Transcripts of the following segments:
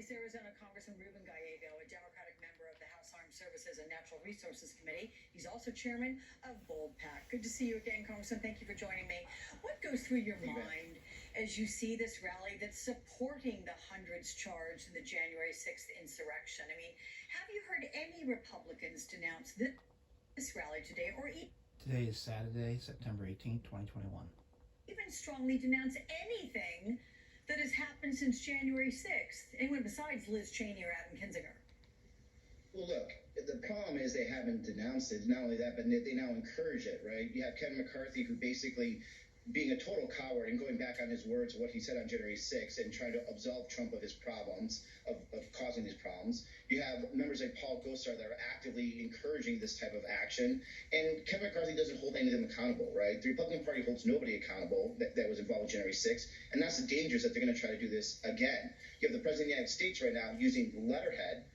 Northeast Arizona Congressman Ruben Gallego, a Democratic member of the House Armed Services and Natural Resources Committee. He's also chairman of Bold PAC. Good to see you again, Congressman. Thank you for joining me. What goes through your mind as you see this rally that's supporting the hundreds charged in the January 6th insurrection? I mean, have you heard any Republicans denounce this rally today, or Today is Saturday, September 18th, 2021. even strongly denounce anything that has happened since January 6th? Anyone besides Liz Cheney or Adam Kinzinger? Well, look, the problem is they haven't denounced it. Not only that, but they now encourage it, right? You have Kevin McCarthy, who basically being a total coward and going back on his words, what he said on January 6th, and trying to absolve Trump of his problems, of causing these problems. You have members like Paul Gosar that are actively encouraging this type of action. And Kevin McCarthy doesn't hold any of them accountable, right? The Republican Party holds nobody accountable that was involved with January 6th. And that's the dangers that they're going to try to do this again. You have the President of the United States right now using letterhead,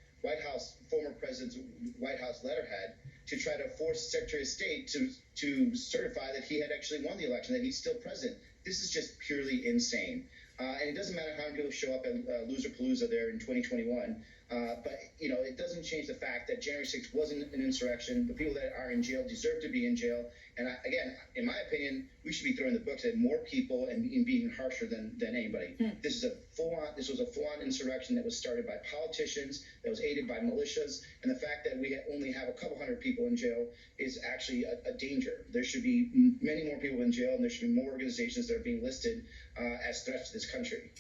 former President's White House letterhead, to try to force Secretary of State to certify that he had actually won the election, that he's still president. This is just purely insane. And it doesn't matter how many people show up at Loserpalooza there in 2021. But, you know, it doesn't change the fact that January 6th wasn't an insurrection. The people that are in jail deserve to be in jail. And again, in my opinion, we should be throwing the books at more people and being harsher than anybody. This was a full-on insurrection that was started by politicians, that was aided by militias. And the fact that we only have a couple hundred people in jail is actually a danger. There should be many more people in jail, and there should be more organizations that are being listed as threats to this country.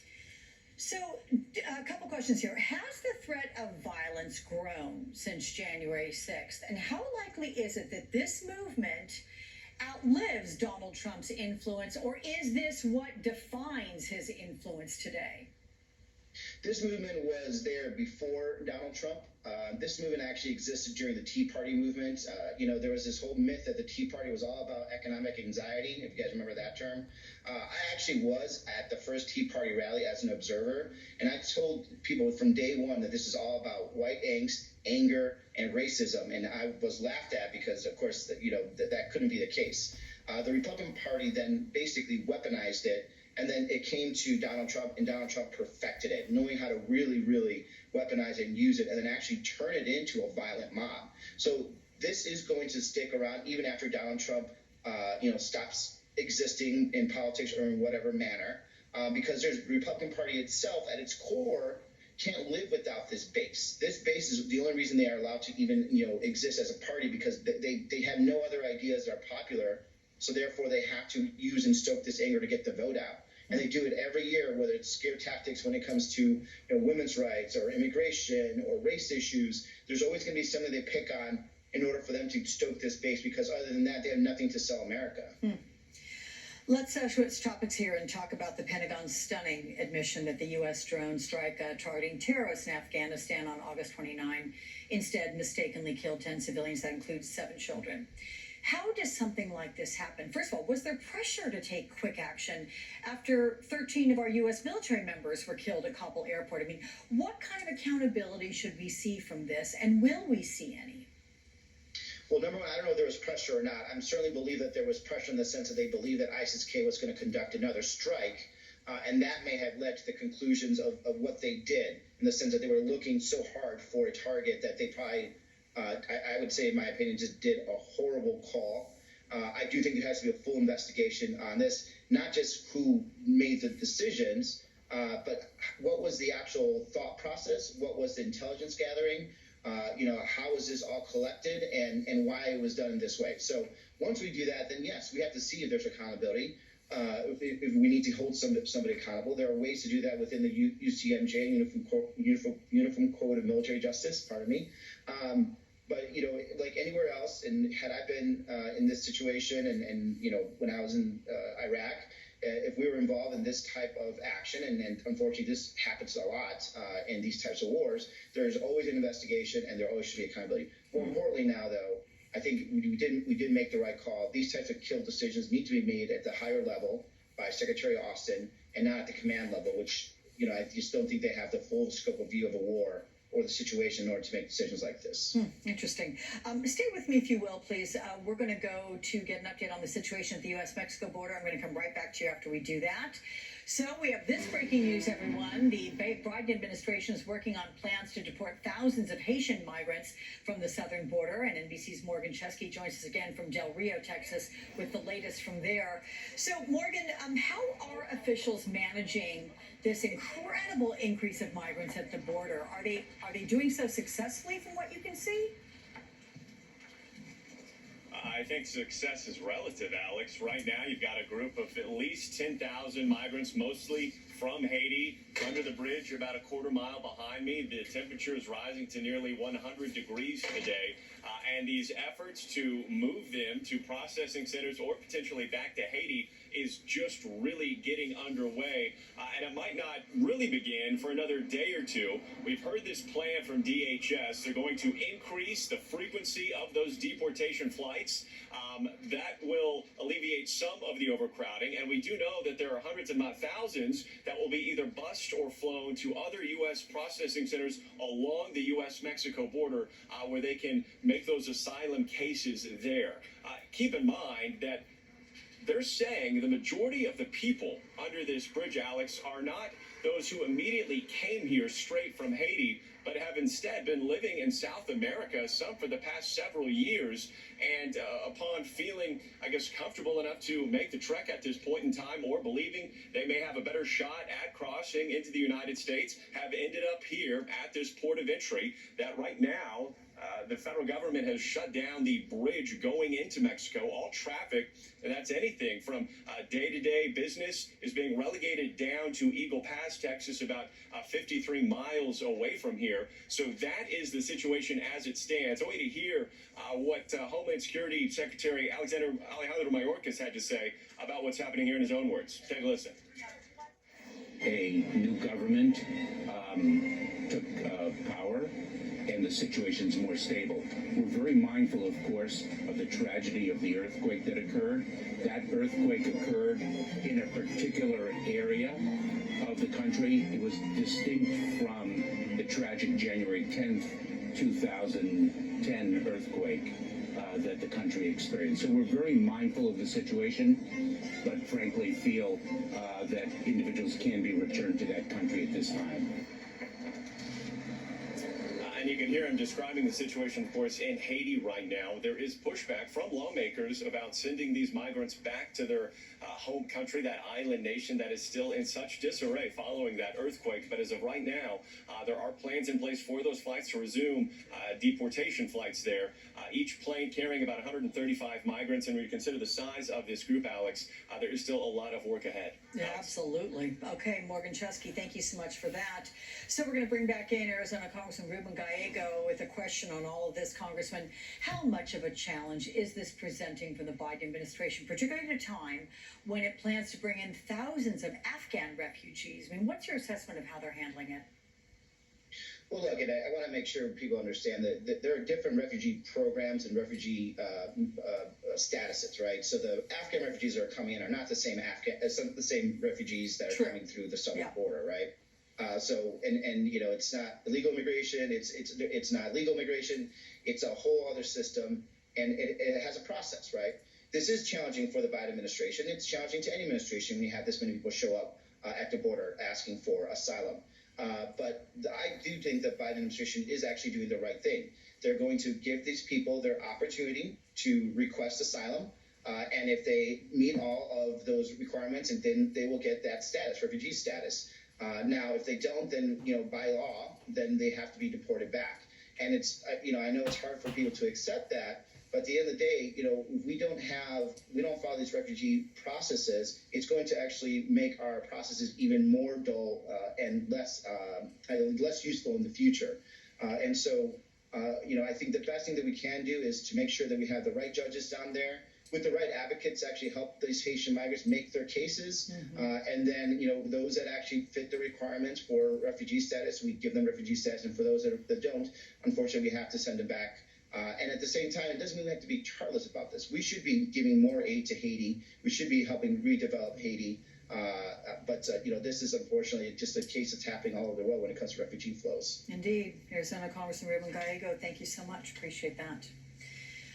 So, a couple questions here. Has the threat of violence grown since January 6th? And how likely is it that this movement outlives Donald Trump's influence, or is this what defines his influence today? This movement was there before Donald Trump. This movement actually existed during the Tea Party movement. You know, there was this whole myth that the Tea Party was all about economic anxiety, if you guys remember that term. I actually was at the first Tea Party rally as an observer, and I told people from day one that this is all about white angst, anger, and racism, and I was laughed at because, of course, that couldn't be the case. The Republican Party then basically weaponized it, and then it came to Donald Trump, and Donald Trump perfected it, knowing how to really, really weaponize it and use it, and then actually turn it into a violent mob. So this is going to stick around even after Donald Trump, stops existing in politics or in whatever manner, because the Republican Party itself, at its core, can't live without this base. This base is the only reason they are allowed to even, exist as a party, because they have no other ideas that are popular. So therefore, they have to use and stoke this anger to get the vote out. And they do it every year, whether it's scare tactics when it comes to women's rights or immigration or race issues. There's always going to be something they pick on in order for them to stoke this base, because other than that, they have nothing to sell America. Let's switch topics here and talk about the Pentagon's stunning admission that the U.S. drone strike targeting terrorists in Afghanistan on August 29 instead mistakenly killed 10 civilians. That includes 7 children. How does something like this happen? First of all, was there pressure to take quick action after 13 of our U.S. military members were killed at Kabul airport? I mean, what kind of accountability should we see from this, and will we see any? Well, number one, I don't know if there was pressure or not. I certainly believe that there was pressure in the sense that they believed that ISIS-K was going to conduct another strike, and that may have led to the conclusions of what they did, in the sense that they were looking so hard for a target that they probably, I would say, in my opinion, just did a horrible call. I do think there has to be a full investigation on this, not just who made the decisions, but what was the actual thought process, what was the intelligence gathering, how was this all collected, and why it was done in this way. So once we do that, then yes, we have to see if there's accountability. If we need to hold somebody accountable, there are ways to do that within the UCMJ, Uniform Code of Military Justice, pardon me. But, like anywhere else, and had I been in this situation and when I was in Iraq, if we were involved in this type of action, and unfortunately this happens a lot in these types of wars, there's always an investigation and there always should be accountability. More importantly now, though, I think we did make the right call. These types of kill decisions need to be made at the higher level by Secretary Austin and not at the command level, which, I just don't think they have the full scope of view of a war or the situation in order to make decisions like this. Interesting. Stay with me, if you will, please. We're going to go to get an update on the situation at the U.S.-Mexico border. I'm going to come right back to you after we do that. So we have this breaking news, everyone. The Biden administration is working on plans to deport thousands of Haitian migrants from the southern border. And NBC's Morgan Chesky joins us again from Del Rio, Texas, with the latest from there. So, Morgan, how are officials managing this incredible increase of migrants at the border? Are they doing so successfully from what you can see? I think success is relative, Alex. Right now, you've got a group of at least 10,000 migrants, mostly from Haiti, under the bridge about a quarter mile behind me. The temperature is rising to nearly 100 degrees today. And these efforts to move them to processing centers or potentially back to Haiti is just really getting underway. And it might not really begin for another day or two. We've heard this plan from DHS. They're going to increase the frequency of those deportation flights. That will alleviate some of the overcrowding. And we do know that there are hundreds, if not thousands, that will be either bused or flown to other U.S. processing centers along the U.S.-Mexico border where they can make those asylum cases there. Keep in mind that they're saying the majority of the people under this bridge, Alex, are not those who immediately came here straight from Haiti, but have instead been living in South America, some for the past several years. And upon feeling, I guess, comfortable enough to make the trek at this point in time, or believing they may have a better shot at crossing into the United States, have ended up here at this port of entry that right now the federal government has shut down the bridge going into Mexico. All traffic, and that's anything from day-to-day business, is being relegated down to Eagle Pass, Texas, about 53 miles away from here. So that is the situation as it stands. I want you to hear what Homeland Security Secretary Alejandro Mayorkas had to say about what's happening here in his own words. Take a listen. A new government took power, and the situation's more stable. We're very mindful, of course, of the tragedy of the earthquake that occurred. That earthquake occurred in a particular area of the country. It was distinct from the tragic January 10th, 2010 earthquake that the country experienced. So we're very mindful of the situation, but frankly feel that individuals can be returned to that country at this time. And you can hear him describing the situation, of course, in Haiti right now. There is pushback from lawmakers about sending these migrants back to their home country, that island nation that is still in such disarray following that earthquake. But as of right now, there are plans in place for those flights to resume deportation flights there. Each plane carrying about 135 migrants. And when you consider the size of this group, Alex, there is still a lot of work ahead. Yeah, absolutely. Okay, Morgan Chesky, thank you so much for that. So we're going to bring back in Arizona Congressman Ruben Gallego with a question on all of this, Congressman. How much of a challenge is this presenting for the Biden administration, particularly at a time when it plans to bring in thousands of Afghan refugees? I mean, what's your assessment of how they're handling it? Well, look, and I want to make sure people understand that there are different refugee programs and refugee statuses, right? So the Afghan refugees that are coming in are not the same the same refugees that are coming through the southern border, right? So you know, it's not illegal immigration, it's not legal immigration, it's a whole other system, and it has a process, right? This is challenging for the Biden administration. It's challenging to any administration when you have this many people show up at the border asking for asylum. But I do think the Biden administration is actually doing the right thing. They're going to give these people their opportunity to request asylum. And if they meet all of those requirements, and then they will get that status, refugee status. Now, if they don't, then, you know, by law, then they have to be deported back. And it's, you know, I know it's hard for people to accept that. But at the end of the day, you know, if we don't follow these refugee processes, it's going to actually make our processes even more dull and less useful in the future. And so, you know, I think the best thing that we can do is to make sure that we have the right judges down there with the right advocates to actually help these Haitian migrants make their cases. And then, you know, those that actually fit the requirements for refugee status, we give them refugee status. And for those that don't, unfortunately, we have to send them back. And at the same time, it doesn't mean we have to be childless about this. We should be giving more aid to Haiti. We should be helping redevelop Haiti. But this is unfortunately just a case that's happening all over the world when it comes to refugee flows. Indeed. Arizona Congressman Ruben Gallego, thank you so much. Appreciate that.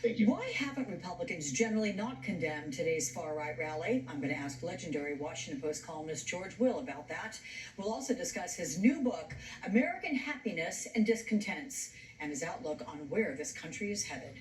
Thank you. Why haven't Republicans generally not condemned today's far-right rally? I'm going to ask legendary Washington Post columnist George Will about that. We'll also discuss his new book, American Happiness and Discontents, and his outlook on where this country is headed.